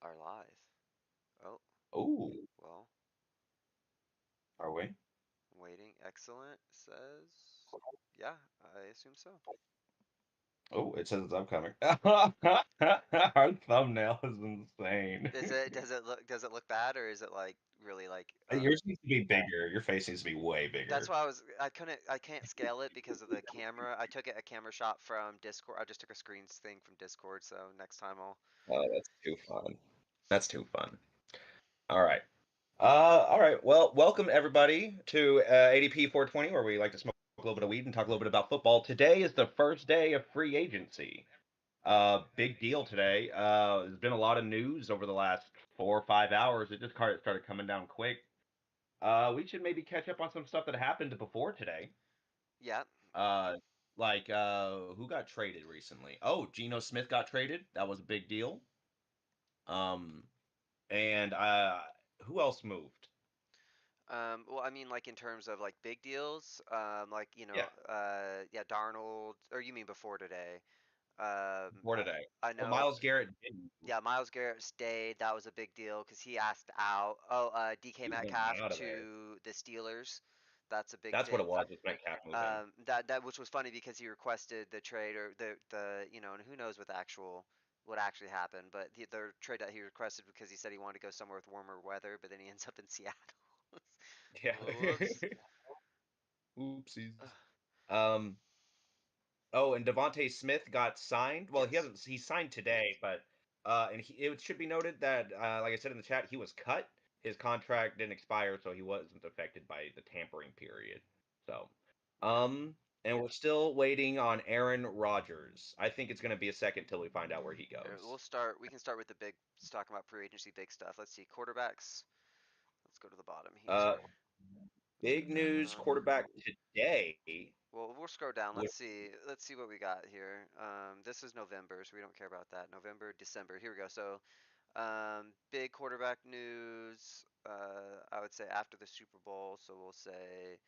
Are live. Oh, Oh, well, are we? waiting. Excellent says. Yeah, I assume so. Oh, it says it's upcoming. Our thumbnail is insane. Does it look bad or is it like really like Yours needs to be bigger. Your face needs to be way that's bigger. why I can't scale it because of the camera. I took a camera shot from Discord. I just took a screen thing from Discord, so next time I'll Oh, that's too fun. That's too fun. All right. All right. Well, welcome everybody to ADP 420, where we like to smoke a little bit of weed and talk a little bit about football. Today is the first day of free agency. Big deal today. There's been a lot of news over the last 4 or 5 hours. It just started coming down quick. We should maybe catch up on some stuff that happened before today. Yeah. Uh, who got traded recently? Oh, Geno Smith got traded. That was a big deal. Um, and who else moved? Well, I mean, like in terms of like big deals, like Yeah, yeah, Darnold, or you mean before today? before today. I Well, know. Miles Garrett didn't. Yeah, Miles Garrett stayed. That was a big deal because he asked out. Oh, DK He was Metcalf out of there. to the Steelers. That's a big That's what thing. it was. With Metcalf moving. That which was funny because he requested the trade or and who knows what actually happened, but the trade that he requested because he said he wanted to go somewhere with warmer weather, but then he ends up in Seattle. Yeah. Whoops. Ugh, Oopsies. Um. Oh, and Devonte Smith got signed. Well, he yes. hasn't. He signed today, but it should be noted that, like I said in the chat, he was cut. His contract didn't expire, so he wasn't affected by the tampering period. So, Okay. and we're still waiting on Aaron Rodgers. I think it's going to be a second till we find out where he Here, goes. we can start with the big, talking about free agency big stuff. Let's see, quarterbacks. Let's go to the bottom Uh, here. big news: Um, quarterback today. well, we'll scroll down. With Let's see what we got here. This is November, so we don't care about that. November, December. Here we go. So, big quarterback news. I would say after the Super Bowl. So we'll say,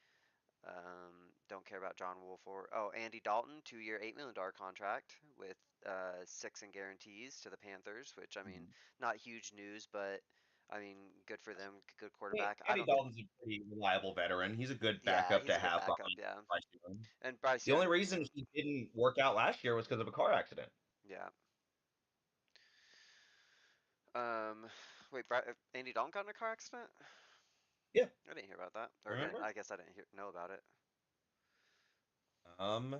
don't care about John Wolford. Oh, Andy Dalton, 2-year, $8 million contract with six in guarantees to the Panthers. Which I mean, not huge news, but I mean, good for them. Good quarterback. I Andy don't. Dalton's a pretty reliable veteran. He's a good Yeah, backup he's to a good have backup. behind Yeah, Bryce Young. and Bryce The only Young. reason he didn't work out last year was because of a car accident. Yeah. Um, wait, Andy Dalton got in a car accident? Yeah, I didn't hear about that, or didn't remember? I guess I didn't know about it. Um,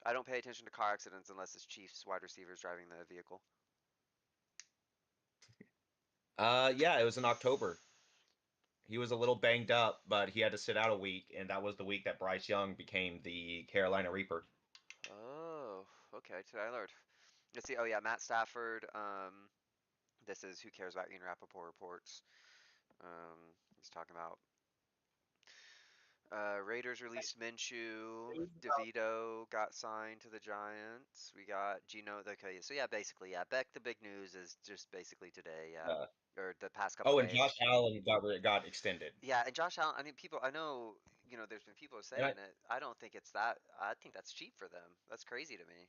I don't pay attention to car accidents unless it's Chiefs wide receivers driving the vehicle. yeah, it was in October. He was a little banged up, but he had to sit out a week, and that was the week that Bryce Young became the Carolina Reaper. Oh, okay. Today I learned. Let's see. Oh yeah, Matt Stafford. This is who cares about Ian Rappaport reports. He's talking about Raiders released Minshew. DeVito got signed to the Giants. We got Gino. Okay, so yeah, basically, yeah. Beck, the big news is just basically today, yeah, Uh, or the past couple oh, and days. Josh Allen got extended. Yeah, and Josh Allen. I mean, people. I know, there's been people And I, saying it. I don't think it's that. I think that's cheap for them. That's crazy to me.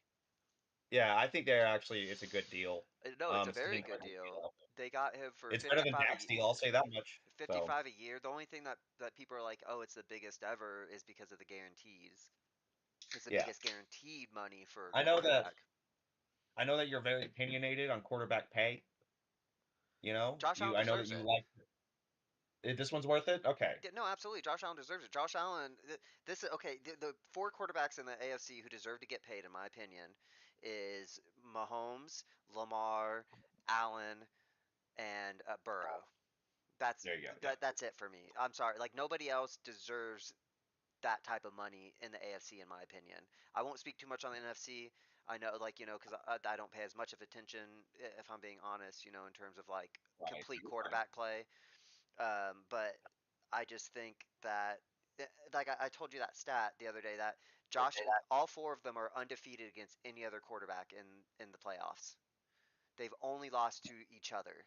yeah, I think they're actually it's a good deal. No, it's a Instead very of good deal. They got him for it's better than 55 a Dak's deal. I'll say that much. So 55 a year. The only thing that people are like, oh, it's the biggest ever, is because of the guarantees. It's the yeah, biggest guaranteed money for a I know that quarterback. I know that you're very opinionated on quarterback pay. Josh Allen I know that deserves you it. like this one's worth it. Okay. Yeah, no, absolutely. Josh Allen deserves it. Josh Allen, this is okay. The four quarterbacks in the AFC who deserve to get paid, in my opinion, is Mahomes, Lamar, Allen, and Burrow. That's There you go. Yeah. that's it for me. I'm sorry. Like nobody else deserves that type of money in the AFC, in my opinion. I won't speak too much on the NFC. I know, like, because I don't pay as much of attention, if I'm being honest, in terms of like Right. complete You're fine. quarterback play. But I just think that, like I told you that stat the other day, that Josh, all four of them are undefeated against any other quarterback in the playoffs. They've only lost to each other.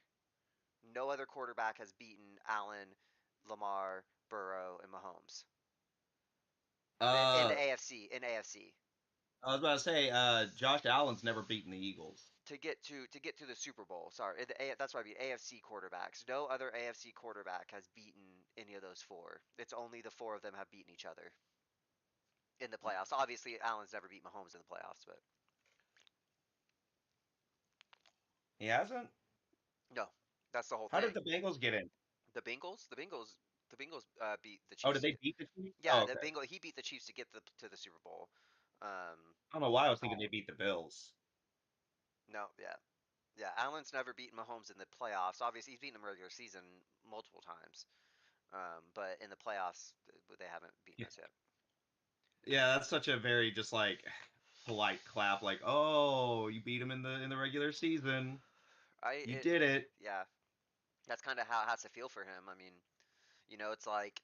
No other quarterback has beaten Allen, Lamar, Burrow, and Mahomes in the Uh, AFC. In AFC, I was about to say, Josh Allen's never beaten the Eagles. to get to the Super Bowl. Sorry, that's what I mean. AFC quarterbacks. No other AFC quarterback has beaten any of those four. It's only the four of them have beaten each other in the playoffs. Obviously, Allen's never beat Mahomes in the playoffs, but He hasn't. no, that's the whole How did thing. the Bengals get in? The Bengals beat the Oh, Chiefs did to they get. beat the Chiefs? Yeah, Oh, the okay. Bengal he beat the Chiefs to get to the Super Bowl. Um, I don't know why I was thinking they beat the Bills. no, yeah, yeah. Allen's never beaten Mahomes in the playoffs. Obviously, he's beaten him regular season multiple times. But in the playoffs, they haven't beaten Yeah, us yet. yeah, that's such a very just like polite clap, like, oh, you beat him in the regular season. You did it. Yeah, that's kind of how it has to feel for him. I mean, it's like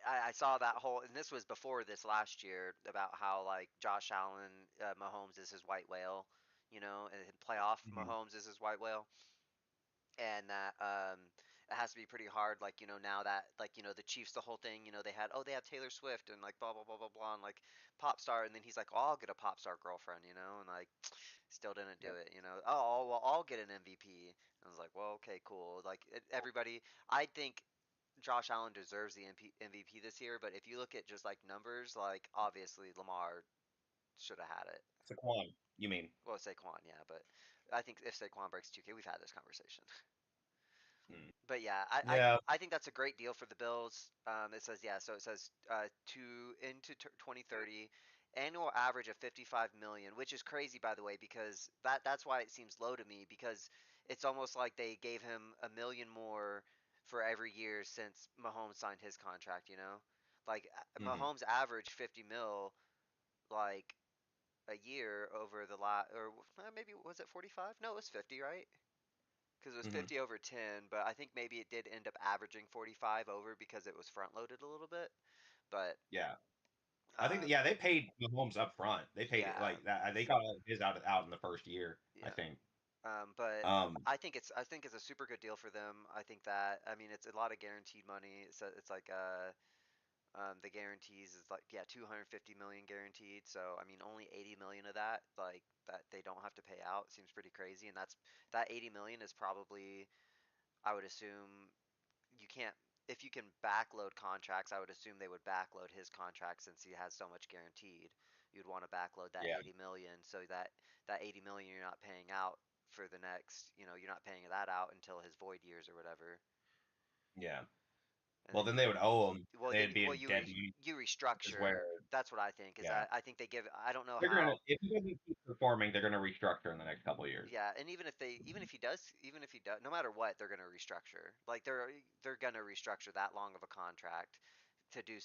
I saw that whole, and this was before this last year about how like Josh Allen, Mahomes is his white whale, and in playoff Mhm. Mahomes is his white whale, and that it has to be pretty hard. Like now that like the Chiefs, the whole thing, they have Taylor Swift and like blah blah blah blah blah and like pop star, and then he's like, oh, I'll get a pop star girlfriend, and like still didn't do Yep. it. Oh well, I'll get an MVP. I was like, well, okay, cool. Like everybody, I think Josh Allen deserves the MVP this year, but if you look at just like numbers, like obviously Lamar should have had it. Saquon, you mean? Well, Saquon, yeah, but I think if Saquon breaks 2K, we've had this conversation. Hmm. But yeah, I Yeah. I think that's a great deal for the Bills. It says yeah, so it says to into 2030, annual average of 55 million, which is crazy by the way, because that's why it seems low to me because it's almost like they gave him a million more for every year since Mahomes signed his contract. Like Hmm. Mahomes averaged 50 mil like a year over the last, or maybe was it 45? No, it was 50, right? Because it was Hmm. 50 over 10, but I think maybe it did end up averaging 45 over because it was front loaded a little bit. But Yeah. I think that, um, yeah, they paid Mahomes up front. They paid yeah, like that. They got all of his out in the first year, I yeah. think. But Um, I think it's a super good deal for them. I think that I mean it's a lot of guaranteed money. It's like the guarantees is like yeah 250 million guaranteed. So I mean only 80 million of that like that they don't have to pay out seems pretty crazy. And that 80 million is probably I would assume you can't if you can backload contracts, I would assume they would backload his contract since he has so much guaranteed. You'd want to backload that yeah, 80 million so that 80 million you're not paying out for the next, you're not paying that out until his void years or whatever. yeah. And Well, then then they would owe him. well They'd then be well in debt. you Is where, restructure. That's what I think is yeah, that I think they give I don't know they're gonna. how. If he doesn't keep performing, they're gonna restructure in the next couple of years. Yeah, and even if he does, no matter what, they're going to restructure. Like they're going to restructure that long of a contract to do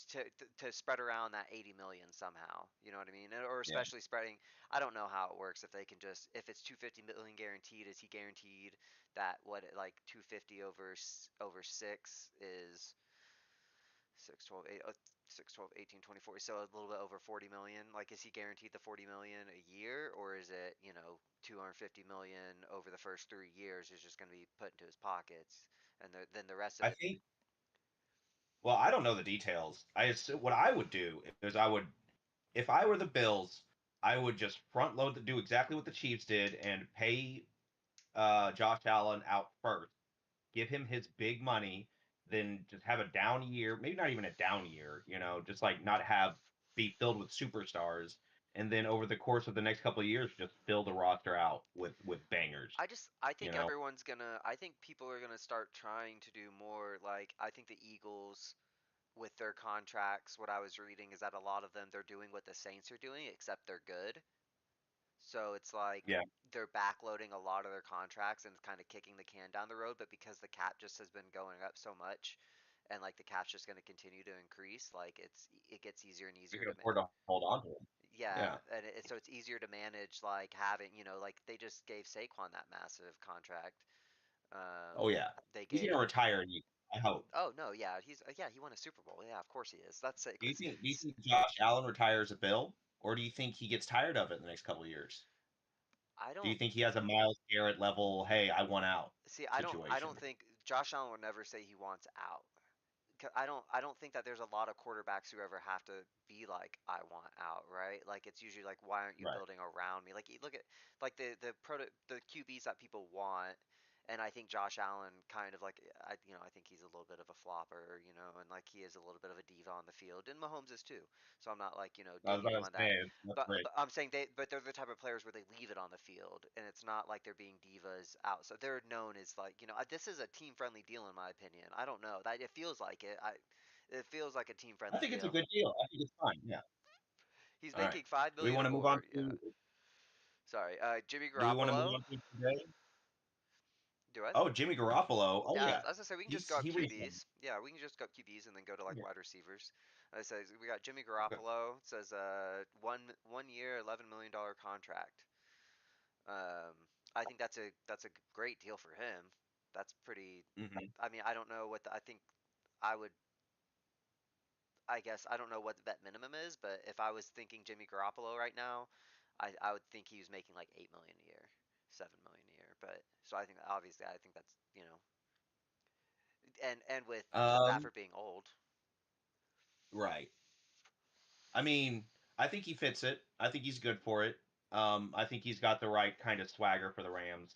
to spread around that 80 million somehow. You know what I mean? Or Yeah, especially spreading. I don't know how it works if they can just if it's 250 million guaranteed, is he guaranteed that what like 250 over 6 is 6, 12, 8, 6, 12, 18, 24. So a little bit over 40 million. Like, is he guaranteed the 40 million a year, or is it 250 million over the first 3 years is just going to be put into his pockets, and then the rest of I it? think. Well, I don't know the details. I assume what I would do is I would, if I were the Bills, I would just front load do exactly what the Chiefs did and pay Josh Allen out first, give him his big money, then just have a down year, maybe not even a down year, just like not have be filled with superstars, and then over the course of the next couple of years, just fill the roster out with bangers, I you think know. I think people are gonna start trying to do more. Like, I think the Eagles with their contracts, what I was reading is that a lot of them they're doing what the Saints are doing, except they're good. So it's like Yeah, they're backloading a lot of their contracts and kind of kicking the can down the road. But because the cap just has been going up so much, and like the cap's just going to continue to increase, like it gets easier and we easier can to afford to hold on to him. yeah, Yeah. and so it's easier to manage like having like they just gave Saquon that massive contract. Oh yeah, They he's gave gonna retire, I hope. oh no yeah he won a Super Bowl, yeah, of course he is. That's Saquon. Do you think Josh Allen retires a Bill, or do you think he gets tired of it in the next couple of years? I Do you don't think he has a Miles Garrett level, hey, I want out see. I don't situation? think Josh Allen would never say he wants out. I don't think that there's a lot of quarterbacks who ever have to be like I want out, right? Like it's usually like why aren't you Right. building around me? Like you look at like the QBs that people want, and I think Josh Allen kind of like I think he's a little bit of a flopper, and like he is a little bit of a diva on the field, and Mahomes is too. So I'm not like I was digging about him to on say that. it's not But great. I'm saying they're the type of players where they leave it on the field, and it's not like they're being divas out. So they're known as like this is a team friendly deal in my opinion. I don't know that it feels like it. It feels like a team I friendly think it's a deal. good deal. I think it's fine. Yeah. He's All right. making five Do we million want or to move on more. Yeah. to? Sorry. Jimmy Do we want to move Garoppolo. on to today? Do what? Oh, Jimmy Garoppolo. Oh Yeah, yeah, as I say, we can just go he up re-signed. QBs. Yeah, we can just go up QBs and then go to like Yeah. wide receivers. As I say, we got Jimmy Okay. Garoppolo. It says one year, $11 million contract. I think that's a great deal for him. That's pretty. Hmm. I mean, I don't know what I think I would. I guess I don't know what the vet minimum is, but if I was thinking Jimmy Garoppolo right now, I would think he was making like 8 million a year, 7 million a year. But so I think obviously I think that's and with Um. Stafford being old. Right. I mean, I think he fits it. I think he's good for it. I think he's got the right kind of swagger for the Rams.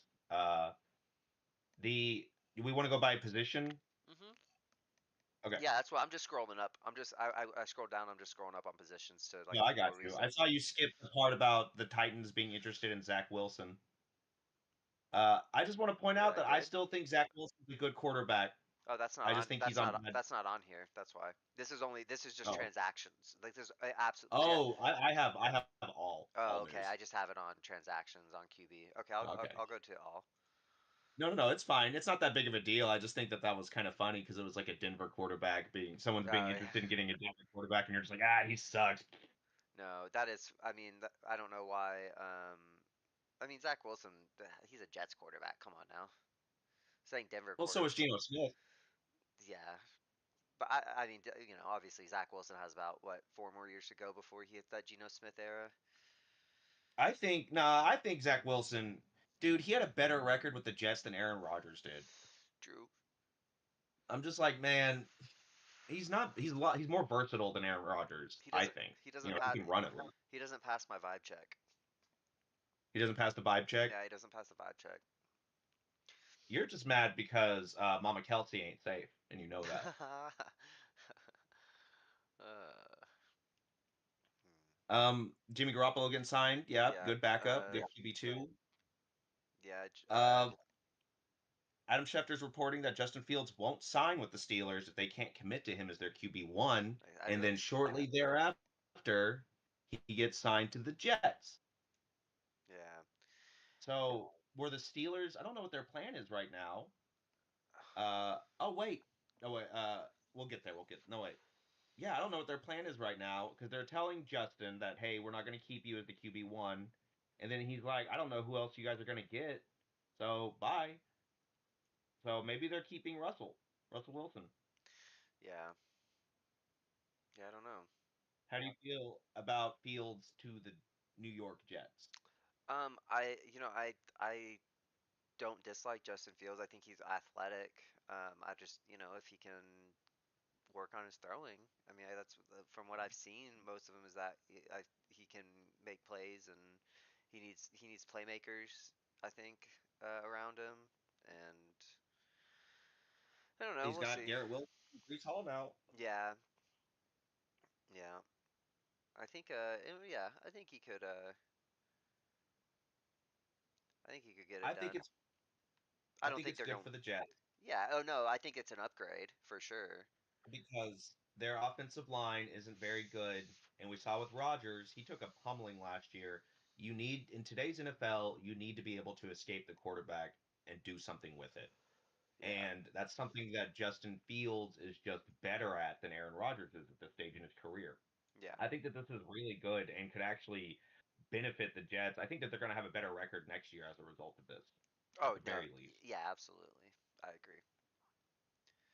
The Do we want to go by position? Hmm. Okay. Yeah, that's what I'm just scrolling up. I scrolled down. I'm just scrolling up on positions to like No, I do got more you. I research. saw you skip the part about the Titans being interested in Zach Wilson. I just want to point Wait, out I that I did. still think Zach Wilson's a good quarterback. Oh, that's not I just on. think he's That's on not. bad. That's not on here. That's why. This is just Oh, transactions. Like there's absolutely. oh, I have all Oh, okay. news. I just have it on transactions on QB. Okay, I'll Okay. go to all. No, no, no, it's fine. It's not that big of a deal. I just think that was kind of funny because it was like a Denver quarterback being someone's being Uh, interested in getting a Denver quarterback, and you're just like, ah, he sucks. no, that is. I mean, I don't know why. I mean, Zach Wilson. He's a Jets quarterback. Come on now. Saying Denver Well, so quarter. is Geno Smith. Yeah, but I mean, obviously Zach Wilson has about what 4 more years to go before he hits that Geno Smith era. I think Zach Wilson, dude, he had a better record with the Jets than Aaron Rodgers did. True. I'm just like, man, he's not. He's more versatile than Aaron Rodgers. He I doesn't. think. He You doesn't know, he pass. can run it well. He doesn't pass my vibe check. He doesn't pass the vibe check. Yeah, he doesn't pass the vibe check. You're just mad because Mama Kelsey ain't safe, and you know that. uh, hmm. Jimmy Garoppolo getting signed. Yeah, Yeah. good backup, good QB2. Yeah. Uh, Adam Schefter's reporting that Justin Fields won't sign with the Steelers if they can't commit to him as their QB1, I and really. then shortly thereafter, he gets signed to the Jets. Yeah. So, were the Steelers, I don't know what their plan is right now. Oh, wait. Oh, wait. We'll get there. No, wait. Yeah, I don't know what their plan is right now because they're telling Justin that, hey, we're not going to keep you as the QB1. And then he's like, I don't know who else you guys are going to get. So, bye. So maybe they're keeping Russell Wilson. Yeah. Yeah. I don't know. How do you feel about Fields to the New York Jets? I don't dislike Justin Fields. I think he's athletic. I just, if he can work on his throwing. I mean, that's from what I've seen. Most of them is that he can make plays, and he needs playmakers. I think around him, and I don't know. He's We'll got see. Garrett Wilson, Brees Hall now. Yeah, yeah. I think. Yeah. I think he could. I think he could get it I think done. it's I I don't think think it's they're good going. for the Jets Yeah. Oh no. I think it's an upgrade for sure. because their offensive line isn't very good, and we saw with Rodgers, he took a pummeling last year. You need in today's NFL, you need to be able to escape the quarterback and do something with it. Yeah. And that's something that Justin Fields is just better at than Aaron Rodgers is at this stage in his career. Yeah. I think that this is really good and could actually benefit the Jets. I think that they're going to have a better record next year as a result of this, at Oh the no. very least. Yeah. Absolutely. I agree.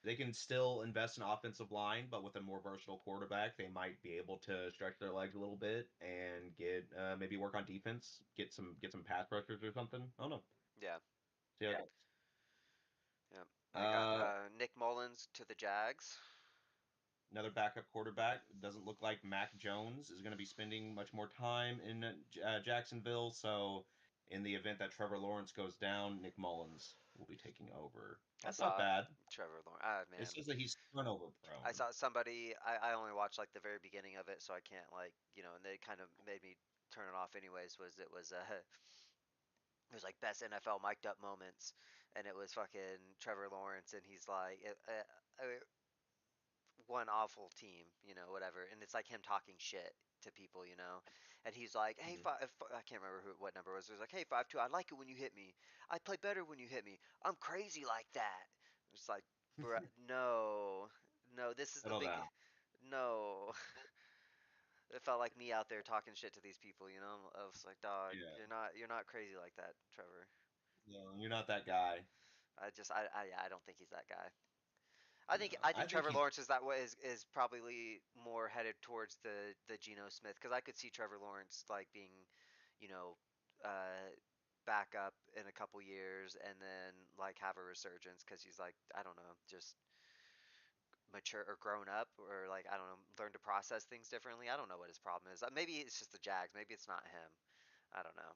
They can still invest in offensive line, but with a more versatile quarterback, they might be able to stretch their legs a little bit and get maybe work on defense, get some pass rushers or something. I don't know. Yeah. See how it Yeah. goes. I got Uh, Nick Mullins to the Jags. another backup quarterback. It doesn't look like Mac Jones is going to be spending much more time in Jacksonville. So, in the event that Trevor Lawrence goes down, Nick Mullins will be taking over. I That's not saw bad. Trevor Lawrence. Ah, It man. says that he's turnover I prone. saw somebody. I only watched like the very beginning of it, so I can't like and they kind of made me turn it off anyways. It was like best NFL mic'd up moments, and it was fucking Trevor Lawrence, and he's like one awful team, whatever, and it's like him talking shit to people, and he's like, hey, Mhm. I can't remember what number it was. It was like, hey, 5-2, I like it when you hit me. I play better when you hit me. I'm crazy like that. It's like, bruh, no, no, this is the Settle big, down. no. It felt like me out there talking shit to these people, I was like, dog, Yeah, you're not crazy like that, Trevor. no, you're not that guy. I don't think he's that guy. I think No, I I think think Trevor he's. Lawrence is that way is probably more headed towards the Geno Smith, because I could see Trevor Lawrence like being, you know, uh, back up in a couple years and then like have a resurgence because he's like, I don't know, just mature or grown up, or like, I don't know, learn to process things differently. I don't know what his problem is. Maybe it's just the Jags. Maybe it's not him. I don't know.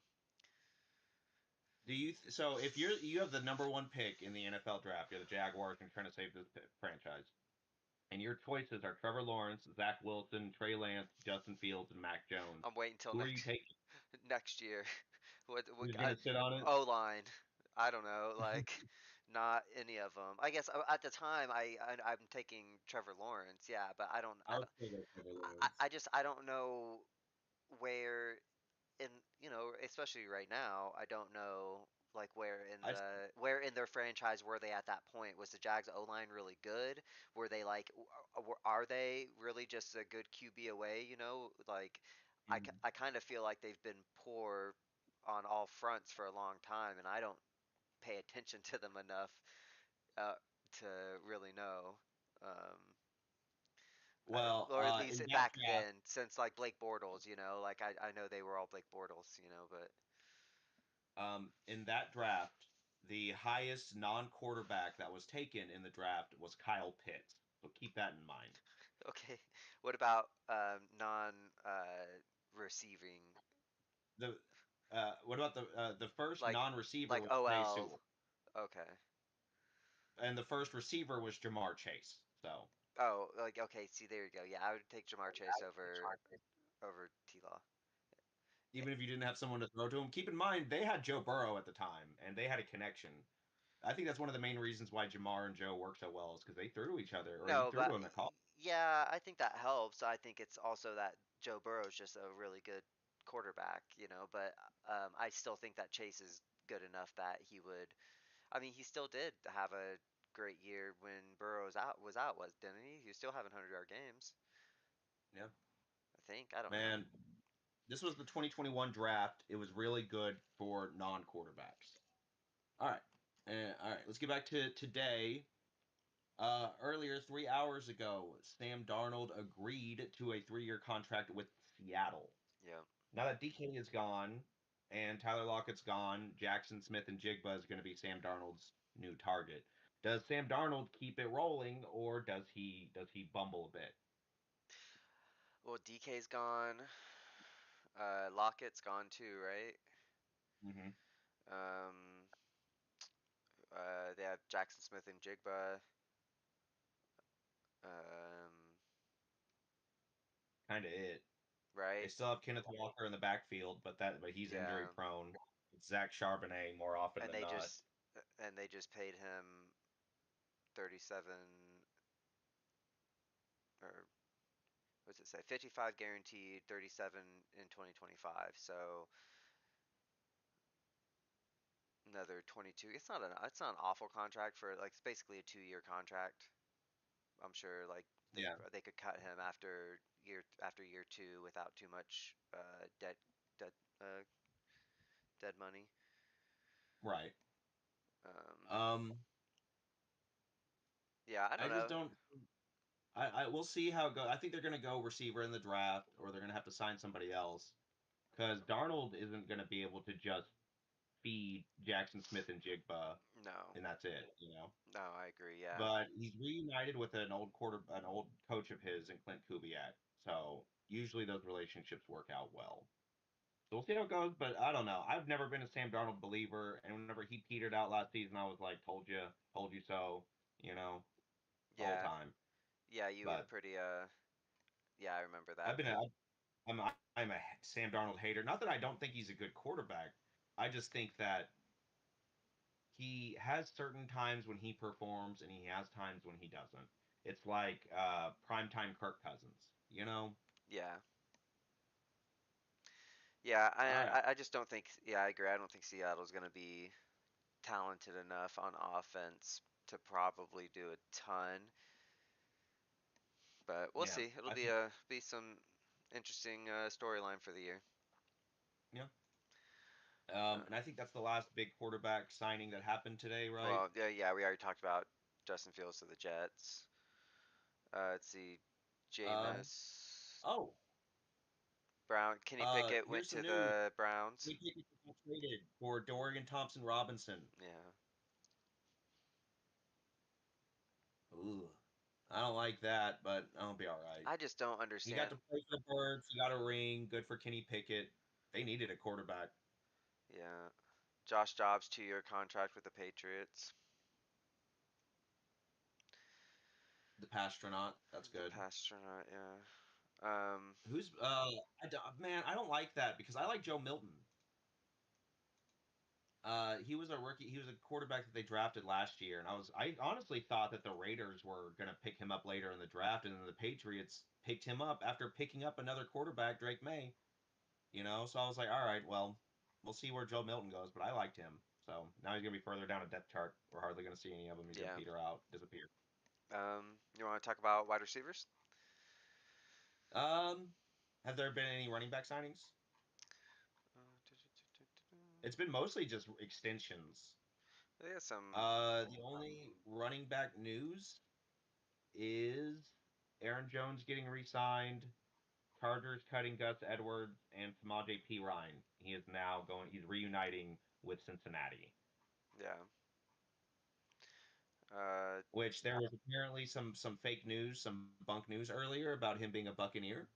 Do you so if you have the number one pick in the NFL draft, you're the Jaguars and trying to save this franchise, and your choices are Trevor Lawrence, Zach Wilson, Trey Lance, Justin Fields, and Mac Jones. I'm waiting till Who are you next taking? next year. What Who's going to sit on it? O line? I don't know. Like, not any of them. I guess at the time I'm taking Trevor Lawrence. Yeah, but I don't. I would say go Trevor I Lawrence. just I don't know where in especially right now. I don't know like I where in their franchise were they at that point? Was the Jags O line really good? Were they like are they really just a good QB away? Like mm, I kind of feel like they've been poor on all fronts for a long time, and I don't pay attention to them enough uh, to really know. Um, well, or at least in that back draft, then, since like Blake Bortles, like I know they were all Blake Bortles, but the highest non-quarterback that was taken in the draft was Kyle Pitts. So keep that in mind. okay. What about non receiving, The what about the first like non-receiver was Penei OL? Sewell, Okay. and the first receiver was Jamar Chase. So Oh, like okay. See, there you go. Yeah, I would take Jamar Chase over T Law. even if you didn't have someone to throw to him, keep in mind they had Joe Burrow at the time, and they had a connection. I think that's one of the main reasons why Jamar and Joe work so well is because they threw to each other, or he No, threw to but him at college. yeah, I think that helps. I think it's also that Joe Burrow's just a really good quarterback, but I still think that Chase is good enough that he would. I mean, he still did have a great year when Burrow's out was out, didn't he? He was still having 100-yard games, Yeah, I think. I don't know. man, this was the 2021 draft. It was really good for non-quarterbacks. All right, all right. Let's get back to today. Earlier, 3 hours ago, Sam Darnold agreed to a 3-year contract with Seattle. Yeah. Now that DK is gone and Tyler Lockett's gone, Jackson Smith and Jigba is going to be Sam Darnold's new target. Does Sam Darnold keep it rolling, or does he bumble a bit? Well, DK's gone. Lockett's gone too, right? Mm-hmm. Um, they have Jackson Smith and Jigba. Um, Kind of it. They right? still have Kenneth Walker in the backfield, but he's injury Yeah. prone. It's Zach Charbonnet more often And than they not. just and they just paid him 37, or what's it say? 55 guaranteed, 37 in 2025. So another 22. It's not an awful contract for like it's basically a 2-year contract. I'm sure like Yeah, they could cut him after year 2 without too much dead uh, dead money. right. Um, Um, yeah, I I don't just know. don't. I we'll see how it goes. I think they're going to go receiver in the draft, or they're going to have to sign somebody else because Darnold isn't going to be able to just feed Jackson Smith and Jigba, No, and that's it, you know. no, I agree. Yeah, But he's reunited with an old coach of his in Clint Kubiak. So usually those relationships work out well. So we'll see how it goes, but I don't know. I've never been a Sam Darnold believer, and whenever he petered out last season, I was like, told you so, you know, the whole yeah, time. yeah. You were But pretty. Yeah, I remember I've that. been a, I'm a Sam Darnold hater. Not that I don't think he's a good quarterback. I just think that he has certain times when he performs and he has times when he doesn't. It's like primetime Kirk Cousins, you know? Yeah, yeah. All right. I just don't think. Yeah, I agree. I don't think Seattle's gonna be talented enough on offense to probably do a ton. But we'll Yeah. see. It'll I be think a be some interesting storyline for the year. yeah. Uh, And I think that's the last big quarterback signing that happened today, right? well, yeah, yeah. We already talked about Justin Fields to the Jets. Let's see, Um, Jameis oh, Brown. Kenny Pickett went here's some to news. the Browns. Kenny Pickett got traded for Dorian Thompson Robinson. Yeah, Ooh, I don't like that, but I'll be all right. I just don't He got understand. to play for the Birds. He got a ring. Good for Kenny Pickett. They needed a quarterback. Yeah, Josh Jobs 2-year contract with the Patriots. The Pastronaut. That's The good. Pastronaut. Yeah. Um. Who's man? I don't like that because I like Joe Milton. He was a rookie. He was a quarterback that they drafted last year, and I honestly thought that the Raiders were gonna pick him up later in the draft, and then the Patriots picked him up after picking up another quarterback, Drake May. You know, so I was like, all right, well, we'll see where Joe Milton goes, but I liked him. So now he's gonna be further down a depth chart. We're hardly gonna see any of him. He's gonna Yeah. peter out, disappear. You want to talk about wide receivers? Um, have there been any running back signings? It's been mostly just extensions. They got some. The only running back news is Aaron Jones getting re-signed, Chargers cutting Gus Edwards, and Samaje P. Ryan. He is now going. He's reuniting with Cincinnati. Yeah. Uh. Which there was apparently some fake news, some bunk news earlier about him being a Buccaneer,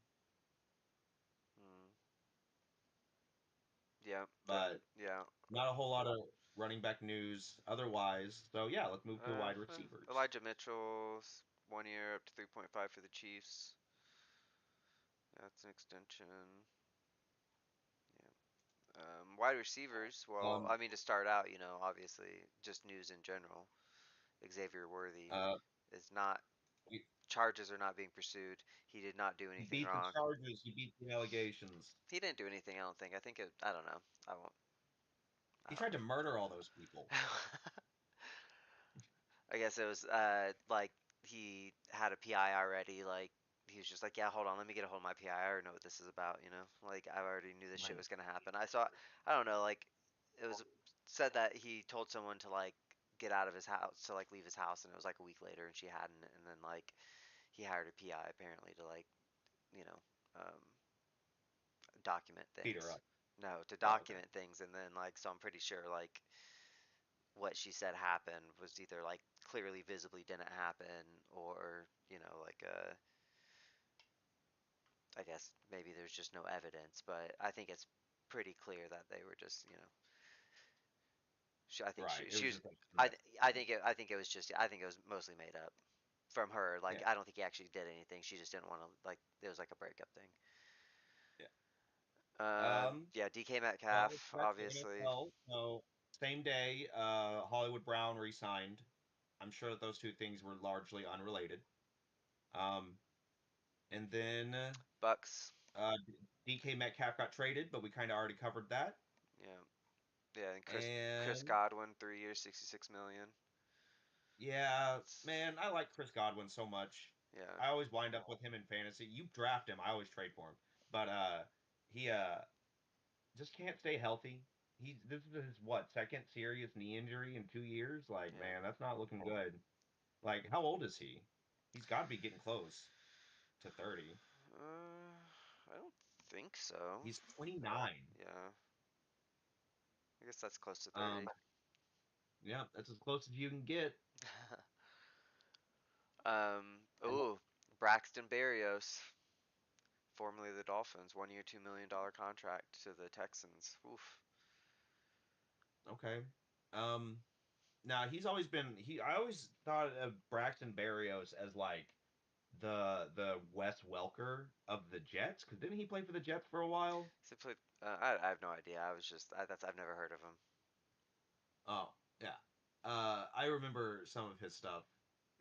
Hmm, yeah. but Yeah. not a whole lot of running back news otherwise. So yeah, let's move to wide receivers. Elijah Mitchell's 1 year up to 3.5 for the Chiefs. That's an extension. Yeah. Wide receivers. Well, Um, I mean, to start out, obviously, just news in general. Xavier Worthy uh, is not. he, Charges are not being pursued. He did not do he anything beat the wrong. Chargers. He beat the allegations. He didn't do anything. I don't think. I think it. I don't know. I won't. I He don't tried know. to murder all those people. I guess it was like he had a PI already. Like he was just like, yeah, hold on, let me get a hold of my PI. I already know what this is about. Like I already knew this shit Right. was gonna happen. I saw. I don't know. Like it was said that he told someone to like get out of his house to like leave his house, and it was like a week later, and she hadn't. And then like he hired a PI apparently to like you know um, document Peter things. up. No, to Oh, okay. document things, and then like so I'm pretty sure like what she said happened was either like clearly visibly didn't happen or like I guess maybe there's just no evidence, but I think it's pretty clear that they were just I think Right. It she was was just like threats. I think it was just I think it was mostly made up from her. Like Yeah. I don't think he actually did anything. She just didn't want to like it was like a breakup thing. Yeah. Um, Yeah, DK well, it's Metcalf back to the obviously. NFL. So same day, Hollywood Brown re-signed. I'm sure that those two things were largely unrelated. Um, and then Bucks. uh, DK Metcalf got traded, but we kind of already covered that. Yeah. Yeah, and Chris And Godwin 3 years 66 million. yeah, That's man, I like Chris Godwin so much. yeah. I always wind up with him in fantasy. You draft him, I always trade for him. But he just can't stay healthy. This is his what, second serious knee injury in 2 years? Like, Yeah. man, that's not looking good. Like, how old is he? He's got to be getting close to 30. Uh, I don't think so. He's 29. Yeah. I guess that's close to Um, 30. yeah, that's as close as you can get. And Ooh, Braxton Berrios, formerly the Dolphins, 1 year, $2 million contract to the Texans. Oof. okay. Um, now he's always been he. I always thought of Braxton Berrios as like the Wes Welker of the Jets, because didn't he play for the Jets for a while? Simply, I have no idea. I've never heard of him. Oh, yeah. I remember some of his stuff.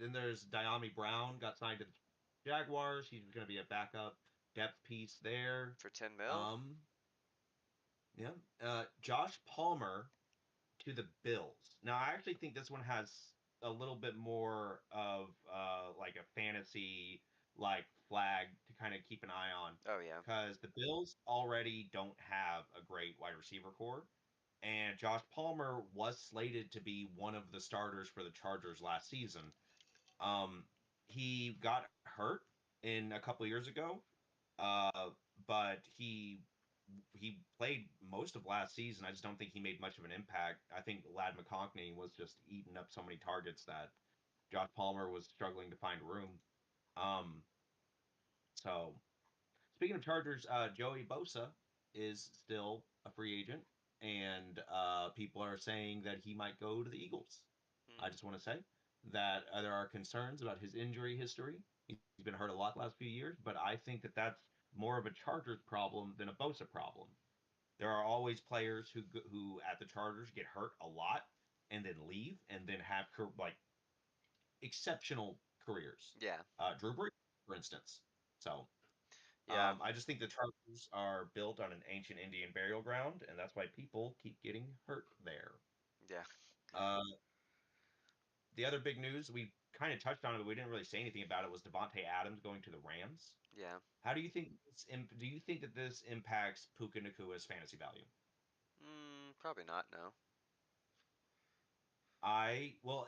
Then there's Diami Brown, got signed to the Jaguars. He's going to be a backup depth piece there. For 10 mil? Um, yeah. Josh Palmer to the Bills. Now, I actually think this one has a little bit more of like a fantasy like flag to kind of keep an eye on, Oh yeah. because the Bills already don't have a great wide receiver core, and Josh Palmer was slated to be one of the starters for the Chargers last season. Um, he got hurt in a couple years ago, uh, but he played most of last season. I just don't think he made much of an impact. I think Lad McConkey was just eating up so many targets that Josh Palmer was struggling to find room. Um, so speaking of Chargers, Joey Bosa is still a free agent, and people are saying that he might go to the Eagles. I Hmm. just want to say that there are concerns about his injury history. He's been hurt a lot the last few years, but I think that that's more of a Chargers problem than a Bosa problem. There are always players who at the Chargers get hurt a lot and then leave and then have like exceptional careers. Yeah. Drew Brees, for instance. So Yeah. I just think the Chargers are built on an ancient Indian burial ground, and that's why people keep getting hurt there. Yeah. Uh, the other big news we kind of touched on it, but we didn't really say anything about it, was Devonte Adams going to the Rams. Yeah. How do you think do you think that this impacts Puka Nakua's fantasy value? Probably not. No.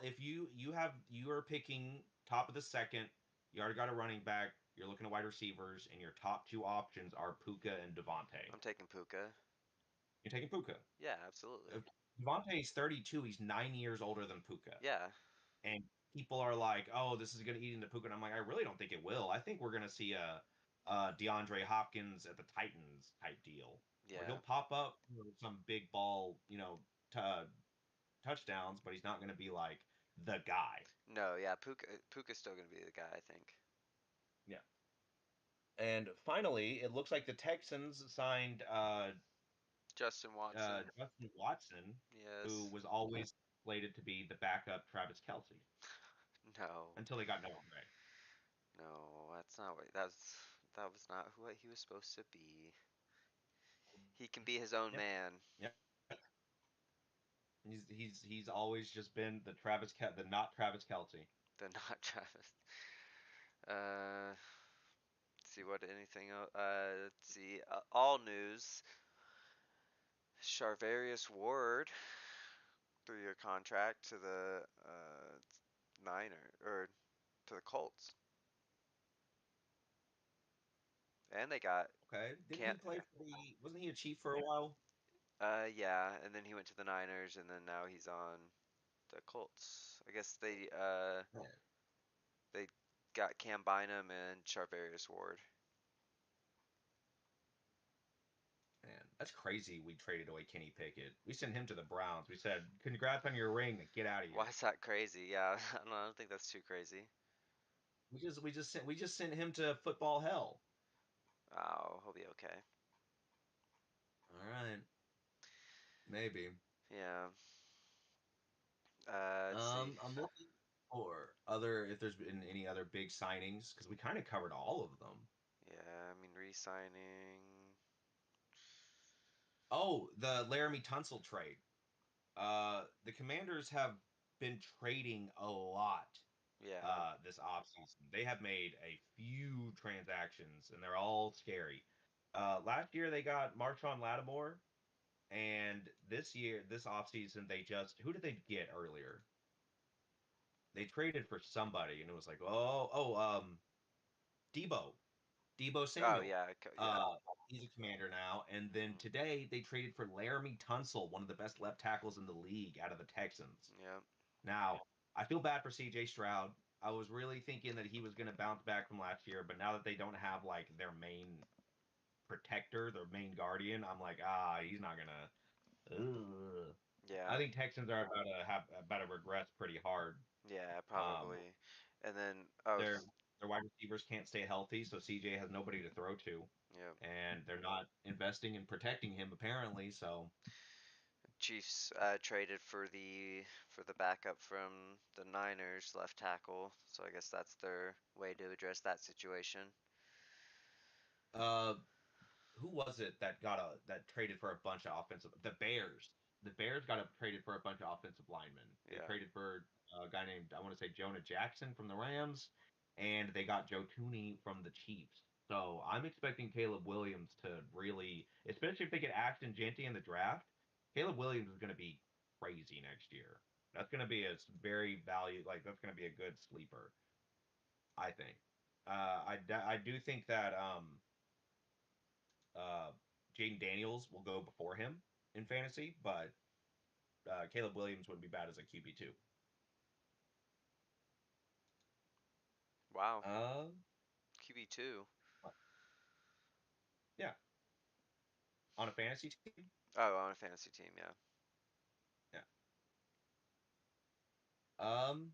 If you are picking top of the second, you already got a running back, you're looking at wide receivers, and your top two options are Puka and Devontae. I'm taking Puka. You're taking Puka. Yeah, absolutely. If Devontae's 32, he's 9 years older than Puka. Yeah. And people are like, "Oh, this is going to eat into Puka." And I'm like, I really don't think it will. I think we're going to see a DeAndre Hopkins at the Titans type deal, where he'll Yeah. pop up for some big ball, t- touchdowns, but he's not going to be like the guy. No, yeah, Puka's still gonna be the guy, I think. Yeah. And finally, it looks like the Texans signed Justin Watson. Justin Watson, who Yes. was always slated to be the backup Travis Kelsey No. until he got Noah Gray. No, that was not who he was supposed to be. He can be his own Yep. man. Yep. He's always just been the not Travis Kelsey. The not Travis. Let's see what anything else. Let's see. All news. Charvarius Ward, 3 year contract to the Niner or to the Colts, and they got Okay. Didn't can't. he play for the? Wasn't he a Chief for a while? Yeah, and then he went to the Niners, and then now he's on the Colts. I guess they got Cam Bynum and Charvarius Ward. Man, that's crazy. We traded away Kenny Pickett. We sent him to the Browns. We said, "Congrats on your ring. Get out of Why here." is that crazy? Yeah, I don't think that's too crazy. We just sent him to football hell. Oh, he'll be okay. All right, maybe. Yeah. Let's see. I'm looking for other if there's been any other big signings, because we kind of covered all of them. Yeah, I mean re-signing. Oh, the Laramie Tunsil trade. The Commanders have been trading a lot Yeah. this offseason. They have made a few transactions, and they're all scary. Last year they got Marshawn Lattimore, and this offseason, who did they get earlier? They traded for somebody, and it was like, Debo. Deebo Oh Samuel. yeah, yeah. He's a Commander now. And then Hmm. today they traded for Laramie Tunsil, one of the best left tackles in the league out of the Texans. Yeah. Now, I feel bad for CJ Stroud. I was really thinking that he was going to bounce back from last year, but now that they don't have like their main protector, their main guardian, I'm like, he's not gonna. Ugh. I Yeah. think Texans are about to regress pretty hard. Yeah, Um, probably. And then their their wide receivers can't stay healthy, so CJ has nobody to throw to, yeah. and they're not investing in protecting him apparently. So, Chiefs traded for the backup from the Niners left tackle, so I guess that's their way to address that situation. uh, who was it that that traded for a bunch of offensive? The Bears. The Bears got traded for a bunch of offensive linemen. They Yeah. traded for a guy named I want to say Jonah Jackson from the Rams, and they got Joe Tooney from the Chiefs. So I'm expecting Caleb Williams to really, especially if they get Ashton Jeanty in the draft. Caleb Williams is going to be crazy next year. That's going to be a very that's going to be a good sleeper, I think. I do think that uh, Jaden Daniels will go before him in fantasy, but Caleb Williams wouldn't be bad as a QB2. Wow. Uh, QB2. yeah, on a fantasy team. Oh, on a fantasy team, yeah. Yeah. Um.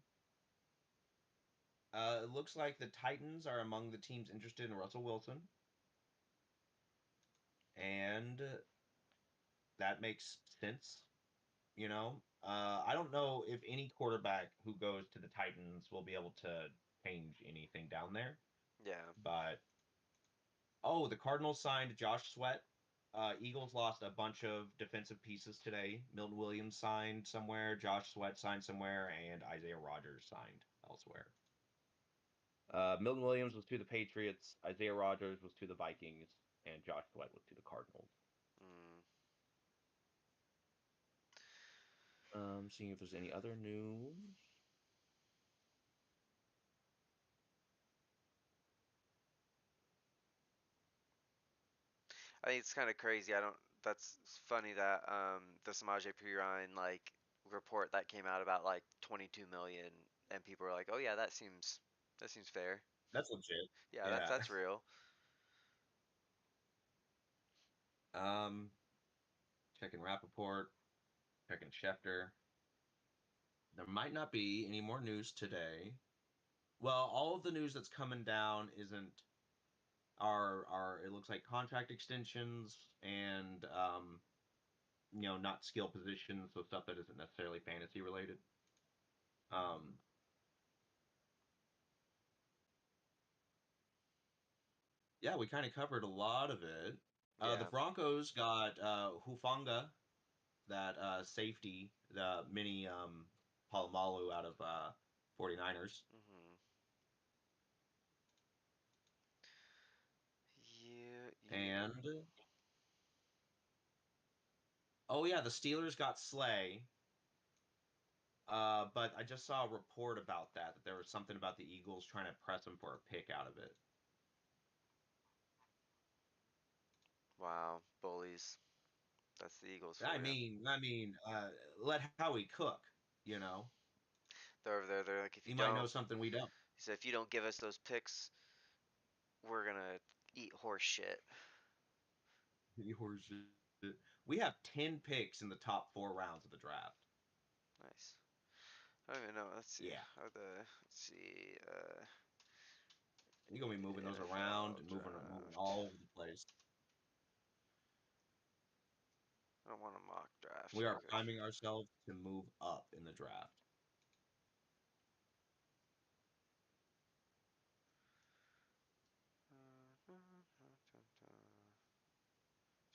It looks like the Titans are among the teams interested in Russell Wilson, and that makes sense. I don't know if any quarterback who goes to the Titans will be able to change anything down there, Yeah. but oh, the Cardinals signed Josh Sweat. Eagles lost a bunch of defensive pieces today. Milton Williams signed somewhere, Josh Sweat signed somewhere, and Isaiah Rodgers signed elsewhere. Milton Williams was to the Patriots, Isaiah Rodgers was to the Vikings, and Josh Sweat was to the Cardinals. Mm. Seeing if there's any other news. I think it's kind of crazy. I don't. That's funny that the Samaje Perine like report that came out about like 22 million, and people were like, "Oh yeah, that seems fair." That's legit. Yeah, Yeah. that's real. Um, checking Rappaport, checking Schefter. There might not be any more news today. Well, all of the news that's coming down isn't are it looks like contract extensions and not skill positions, so stuff that isn't necessarily fantasy related. Um, yeah, we kind of covered a lot of it. The Yeah. Broncos got Hufanga, that safety, the mini Palomalu out of 49ers. Hmm. Yeah. Yeah. And oh yeah, the Steelers got Slay. But I just saw a report about that there was something about the Eagles trying to press him for a pick out of it. Wow. Bullies. That's the Eagles I for you. mean, I mean, let Howie cook. You know, They're over there. They're like, if you he might know don't, something we don't. he said, if you don't give us those picks, we're gonna eat horse shit. We have 10 picks in the top 4 rounds of the draft. Nice. I don't even know. Let's see. Yeah, How the let's see. you're gonna be moving those around NFL and moving draft. all over the place. I don't want a mock draft. We are Okay. priming ourselves to move up in the draft.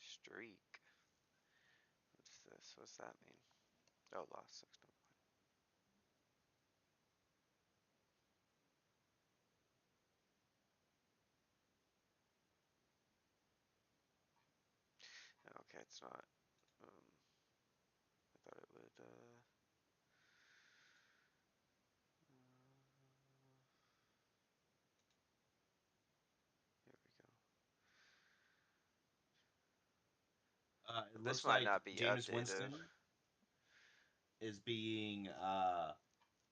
Streak. What's this? What's that mean? Oh, lost 6. Okay, it's not. I thought it would. Here we This looks might like not be Jameis updated. Winston is being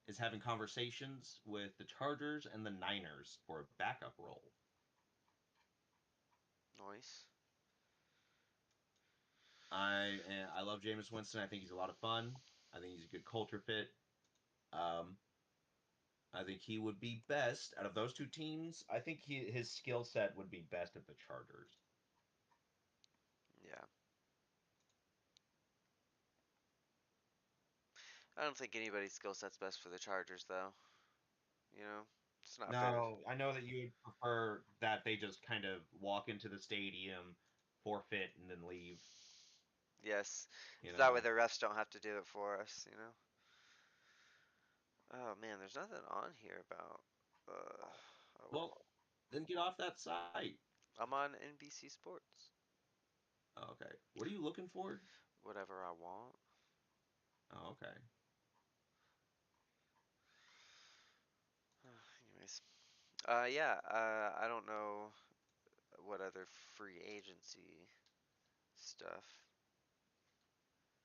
is having conversations with the Chargers and the Niners for a backup role. Noise. I love Jameis Winston. I think he's a lot of fun. I think he's a good culture fit. Um, I think he would be best out of those two teams. I think his skill set would be best at the Chargers. Yeah. I don't think anybody's skill set's best for the Chargers, though. You know, it's not fair. No, I know that you would prefer that they just kind of walk into the stadium, forfeit, and then leave. Yes, You so that way know. the refs don't have to do it for us. You know. Oh man, there's nothing on here about. Uh, oh, Well, then get off that site. I'm on NBC Sports. Oh, okay. What are you looking for? Whatever I want. Oh, okay. Anyways, yeah. I don't know what other free agency stuff.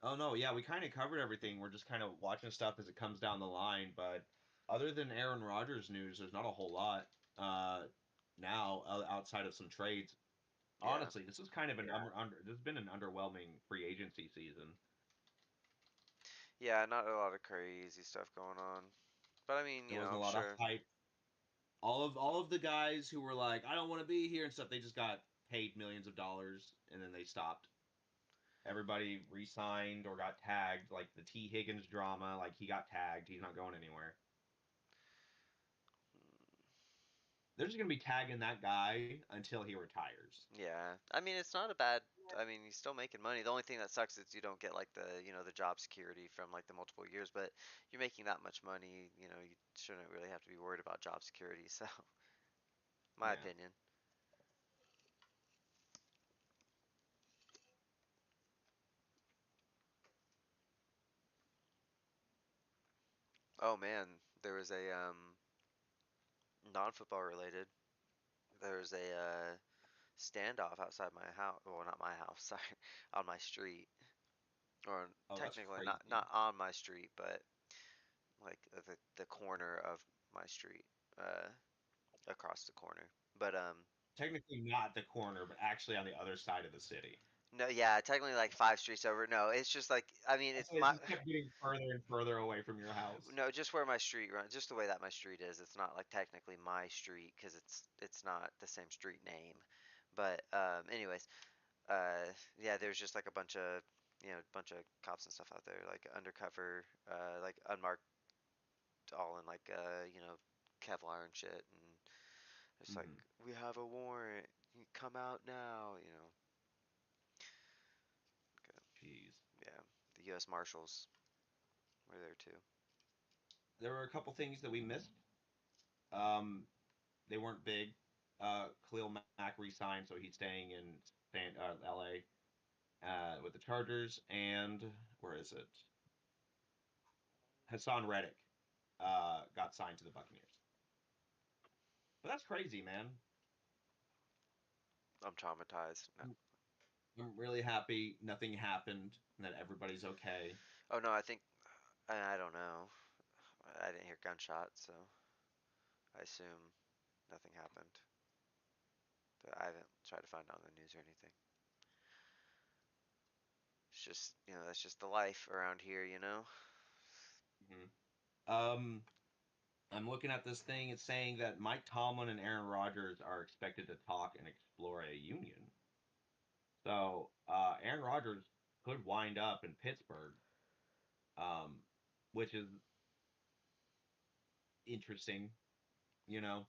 Oh no, yeah, we kind of covered everything. We're just kind of watching stuff as it comes down the line, but other than Aaron Rodgers news, there's not a whole lot now outside of some trades. Yeah. Honestly, this is kind of an this has been an underwhelming free agency season. Yeah, not a lot of crazy stuff going on. But I mean, There you know, wasn't a I'm lot of sure. hype. All of the guys who were like, I don't want to be here and stuff, they just got paid millions of dollars and then they stopped. Everybody re-signed or got tagged, like the T. Higgins drama, like he got tagged, he's not going anywhere. They're just gonna be tagging that guy until he retires. Yeah. I mean, it's not a bad. I mean, he's still making money. The only thing that sucks is you don't get like the job security from like the multiple years, but you're making that much money, you shouldn't really have to be worried about job security. So, my Yeah. opinion. Oh man, there was a non-football related. There was a standoff outside my house. Well, not my house, sorry, on my street, or Oh, that's technically not crazy. not on my street, but like the corner of my street, uh, across the corner. But Technically not the corner, but actually on the other side of the city. no, yeah, technically like 5 streets over. No, it's just like I mean, it's So it my just kept getting further and further away from your house. no, just where my street runs, just the way that my street is. It's not like technically my street because it's not the same street name. But anyways, yeah, there's just like a bunch of cops and stuff out there, like undercover, like unmarked, all in like Kevlar and shit, and it's like Hmm. we have a warrant, you come out now, Jeez. yeah, the U.S. Marshals were there too. There were a couple things that we missed. Um, they weren't big. Khalil Mack re-signed, so he's staying in L.A. With the Chargers, and where is it? Hassan Reddick got signed to the Buccaneers. But that's crazy, man. I'm traumatized. No. I'm really happy nothing happened and that everybody's okay. Oh no, I think I don't know. I didn't hear gunshots, so I assume nothing happened. But I haven't tried to find out on the news or anything. It's just, that's just the life around here. Hmm. Um, I'm looking at this thing. It's saying that Mike Tomlin and Aaron Rodgers are expected to talk and explore a union. So Aaron Rodgers could wind up in Pittsburgh, um, which is interesting. You know,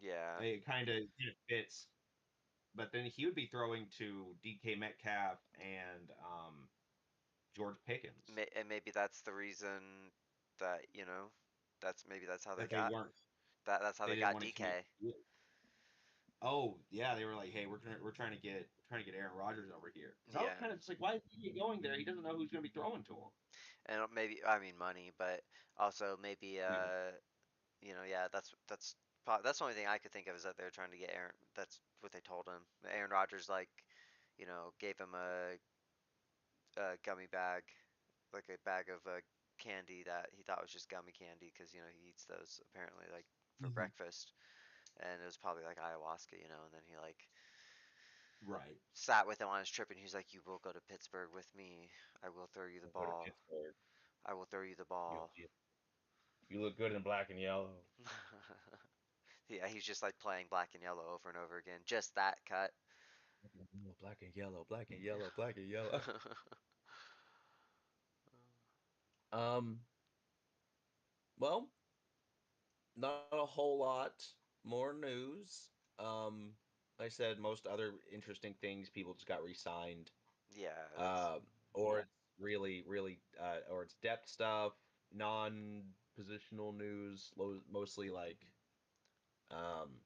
Yeah, it kind of fits. But then he would be throwing to DK Metcalf and George Pickens and maybe that's the reason that, that's how they that they got weren't. that's how They they didn't got want to commit. DK. Oh yeah, they were like, hey, we're trying to get Aaron Rodgers over here. Because I was Yeah, kind of just like, why is he going there? He doesn't know who's going to be throwing to him. and maybe I mean money, but also maybe Yeah. yeah, that's the only thing I could think of is that they're trying to get Aaron. That's what they told him. Aaron Rodgers like, gave him a gummy bag, like a bag of candy that he thought was just gummy candy because he eats those apparently like for Mhm. breakfast, and it was probably like ayahuasca, and then he like Right. sat with him on his trip, and he's like, "You will go to Pittsburgh with me. I will throw you the We'll go to ball. Pittsburgh. I will throw you the You'll ball." be, you look good in black and yellow. Yeah, he's just like playing black and yellow over and over again, just that cut. Black and yellow, black and yellow, black and yellow. Um, well, not a whole lot more news. Like I said, most other interesting things, people just got re-signed. Yeah, that's Or it's really, really, or it's depth stuff, non-positional news, mostly like, um,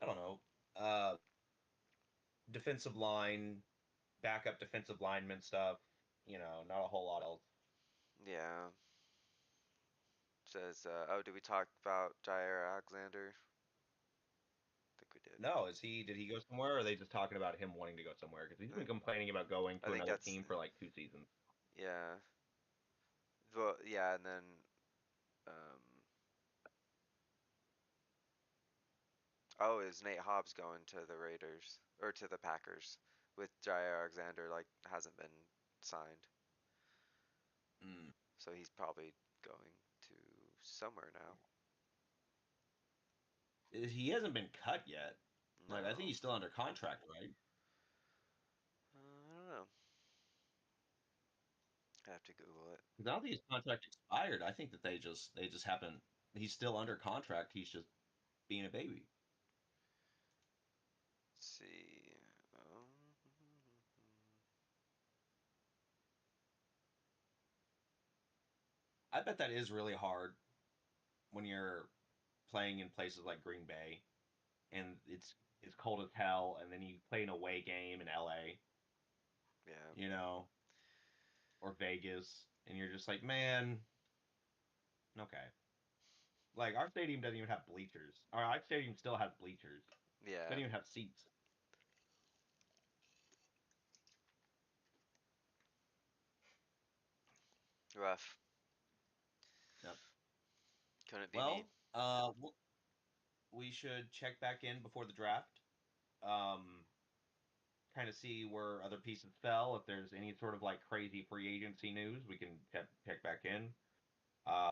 I don't know, defensive line, backup defensive lineman stuff. Not a whole lot else. yeah. Says, oh, did we talk about Jair Alexander? I think we did. No, did he go somewhere, or are they just talking about him wanting to go somewhere? Because he's I been complaining about going I to think another that's team for like 2 seasons. yeah. Well, yeah, and then um, oh, is Nate Hobbs going to the Raiders or to the Packers with Jair Alexander like hasn't been signed, Mm. so he's probably going to somewhere now. He hasn't been cut yet. Like, I think No, he's still under contract, right? I don't know. I have to Google it. 'Cause I don't think his contract expired. I think that they just haven't. He's still under contract. He's just being a baby. Let's see. Um, I bet that is really hard when you're playing in places like Green Bay and it's cold as hell, and then you play an away game in LA, yeah, you know, or Vegas, and you're just like, man, okay. Like our stadium doesn't even have bleachers. Our stadium still has bleachers. Doesn't yeah, even have seats. rough. Yep. Couldn't be me. Well, we should check back in before the draft. Um, Kind of see where other pieces fell. If there's any sort of like crazy free agency news, we can check back in. Uh,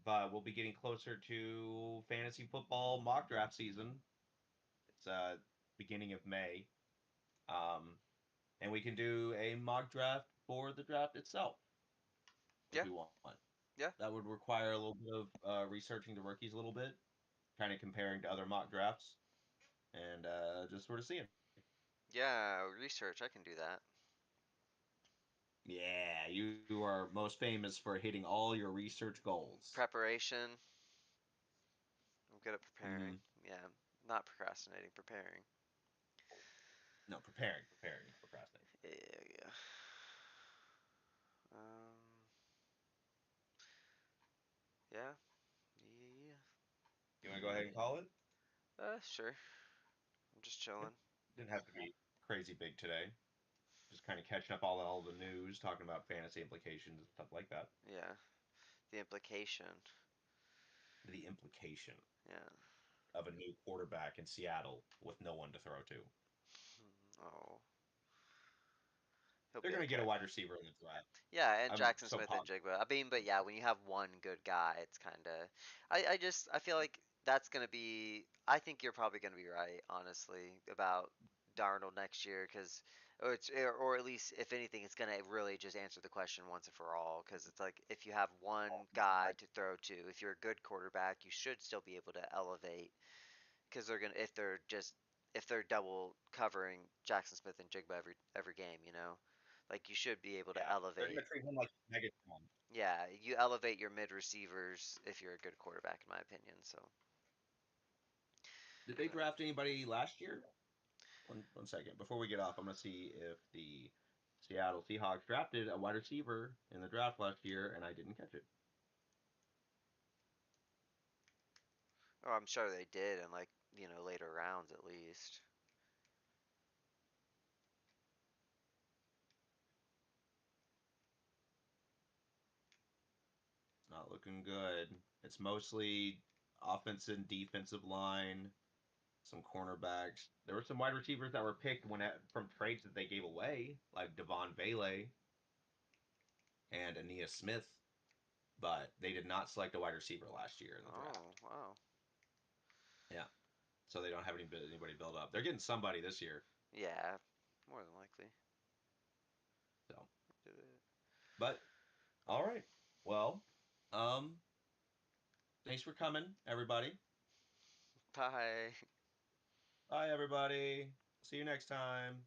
but we'll be getting closer to fantasy football mock draft season. It's beginning of May. Um, and we can do a mock draft for the draft itself if Yeah, we want. yeah, That would require a little bit of researching the rookies a little bit, kind of comparing to other mock drafts, and just sort of seeing. yeah. Research. I can do that. Yeah, you are most famous for hitting all your research goals. Preparation. I'm good at preparing. Hmm. Yeah, not procrastinating. Preparing. No, preparing is procrastinating. Yeah, yeah. Um, yeah, yeah. You want to go ahead and call it? Sure. I'm just It chilling. didn't have to be crazy big today. Just kind of catching up all the news, talking about fantasy implications and stuff like that. Yeah, the implication. The implication Yeah. of a new quarterback in Seattle with no one to throw to. Oh, he'll They're be going to get a okay. wide receiver in the draft. Yeah, and I'm Jackson so Smith and positive. Jigba. I mean, but yeah, when you have one good guy, it's kind of. I feel like that's gonna be. I think you're probably gonna be right, honestly, about Darnold next year, because, or at least if anything, it's gonna really just answer the question once and for all. Because it's like if you have one guy to throw to, if you're a good quarterback, you should still be able to elevate. Because they're gonna if they're double covering Jackson Smith and Jigba every game, like you should be able to Yeah, they're going to elevate. treat him like Megatron. Yeah, you elevate your mid receivers if you're a good quarterback, in my opinion. So, Did they uh, draft anybody last year? One second. Before we get off, I'm going to see if the Seattle Seahawks drafted a wide receiver in the draft last year, and I didn't catch it. oh, I'm sure they did in like later rounds at least. Not looking good. It's mostly offensive and defensive line, some cornerbacks. There were some wide receivers that were picked from trades that they gave away, like Devon Vele and Aeneas Smith, but they did not select a wide receiver last year in the Oh, draft. wow. Yeah, so they don't have anybody built up. They're getting somebody this year. Yeah, more than likely. So, Did it. but all right. Well, um, thanks for coming, everybody. Bye. Bye, everybody. See you next time.